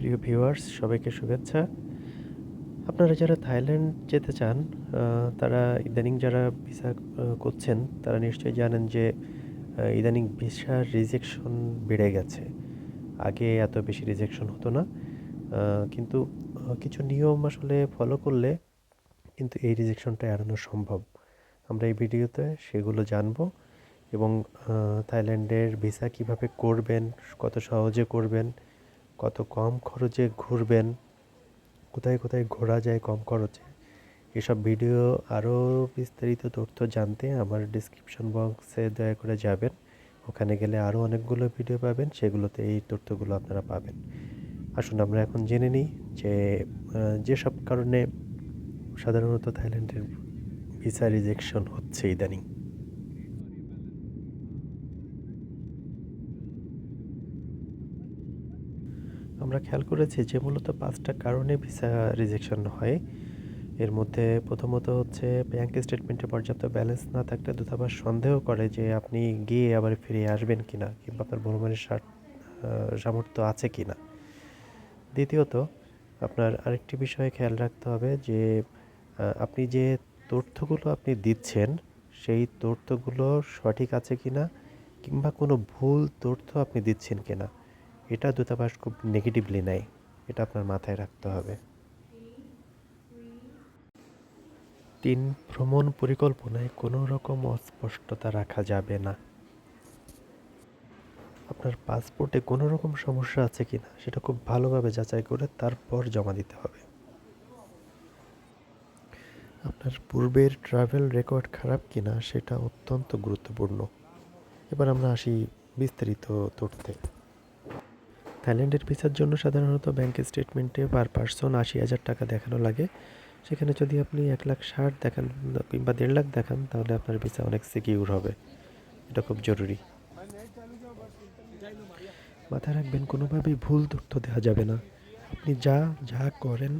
প্রিয় ভিউয়ার্স, সবাইকে শুভেচ্ছা। আপনারা যারা থাইল্যান্ড যেতে চান, তারা ইদানিং যারা ভিসা করছেন, তারা নিশ্চয়ই জানেন যে ইদানিং ভিসার রিজেকশন বেড়ে গেছে। আগে এত বেশি রিজেকশন হতো না, কিন্তু কিছু নিয়ম আসলে ফলো করলে কিন্তু এই রিজেকশনটা এড়ানো সম্ভব। আমরা এই ভিডিওতে সেগুলো জানবো এবং থাইল্যান্ডের ভিসা কিভাবে করবেন, কত সহজে করবেন, কত কম খরচে ঘুরবেন, কোথায় কোথায় ঘোরা যায় কম খরচে, এসব ভিডিও আরও বিস্তারিত তথ্য জানতে আমার ডিসক্রিপশন বক্সে দয়া করে যাবেন। ওখানে গেলে আরও অনেকগুলো ভিডিও পাবেন, সেগুলোতে এই তথ্যগুলো আপনারা পাবেন। আসুন আমরা এখন জেনে নিই যে যেসব কারণে সাধারণত থাইল্যান্ডের ভিসা রিজেকশন হচ্ছে ইদানিং। আমরা খেয়াল করেছি যে মূলত 5টা কারণে ভিসা রিজেকশন হয়। এর মধ্যে প্রথমত হচ্ছে ব্যাংক স্টেটমেন্টে পর্যাপ্ত ব্যালেন্স না থাকলে দূতাবাস সন্দেহ করে যে আপনি গিয়ে আবার ফিরে আসবেন কিনা, কিংবা আপনার ভ্রমণের সামর্থ্য আছে কিনা। দ্বিতীয়ত, আপনার আরেকটি বিষয়ে খেয়াল রাখতে হবে যে আপনি যে তথ্যগুলো আপনি দিচ্ছেন, সেই তথ্যগুলো সঠিক আছে কিনা, কিংবা কোনো ভুল তথ্য আপনি দিচ্ছেন কিনা। এটা দূতাবাস খুব নেগেটিভলি নেয়, এটা আপনার মাথায় রাখতে হবে। 3, ভ্রমণ পরিকল্পনায় কোনো রকম অস্পষ্টতা রাখা যাবে না। আপনার পাসপোর্টে কোনো রকম সমস্যা আছে কিনা সেটা খুব ভালোভাবে যাচাই করে তারপর জমা দিতে হবে। আপনার পূর্বের ট্রাভেল রেকর্ড খারাপ কিনা সেটা অত্যন্ত গুরুত্বপূর্ণ। এবার আমরা আসি বিস্তারিত তথ্যে। থাইল্যান্ডের ভিসার জন্য সাধারণত ব্যাংক স্টেটমেন্টে পার পার্সন 80,000 টাকা দেখানো লাগে। সেখানে যদি আপনি 1,60,000 দেখান কিংবা 1,50,000 দেখান, তাহলে আপনার ভিসা অনেক সিকিউর হবে। এটা খুব জরুরি। মাথায় রাখবেন, কোনোভাবেই ভুল তথ্য দেওয়া যাবে না। আপনি যা যা করেন,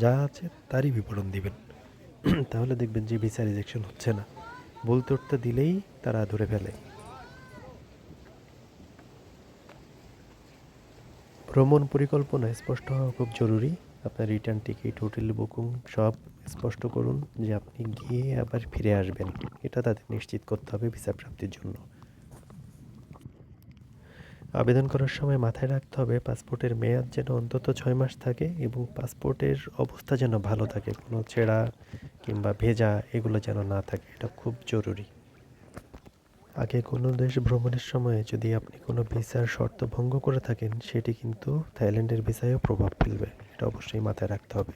যা আছে তারই বিবরণ দিবেন। তাহলে দেখবেন যে ভিসা রিজেকশন হচ্ছে না। ভুল তথ্য দিলেই তারা ধরে ফেলে। ভ্রমণ পরিকল্পনা স্পষ্ট হওয়া খুব জরুরি। আপনার রিটার্ন টিকিট, হোটেল বুকিং সব স্পষ্ট করুন যে আপনি গিয়ে আবার ফিরে আসবেন। এটা তাদের নিশ্চিত করতে হবে ভিসা প্রাপ্তির জন্য। আবেদন করার সময় মাথায় রাখতে হবে পাসপোর্টের মেয়াদ যেন অন্তত 6 মাস থাকে এবং পাসপোর্টের অবস্থা যেন ভালো থাকে, কোনো ছেঁড়া কিংবা ভেজা এগুলো যেন না থাকে। এটা খুব জরুরি। আগে কোনো দেশ ভ্রমণের সময় যদি আপনি কোনো ভিসার শর্ত ভঙ্গ করে থাকেন, সেটি কিন্তু থাইল্যান্ডের ভিসায়ও প্রভাব ফেলবে। এটা অবশ্যই মাথায় রাখতে হবে।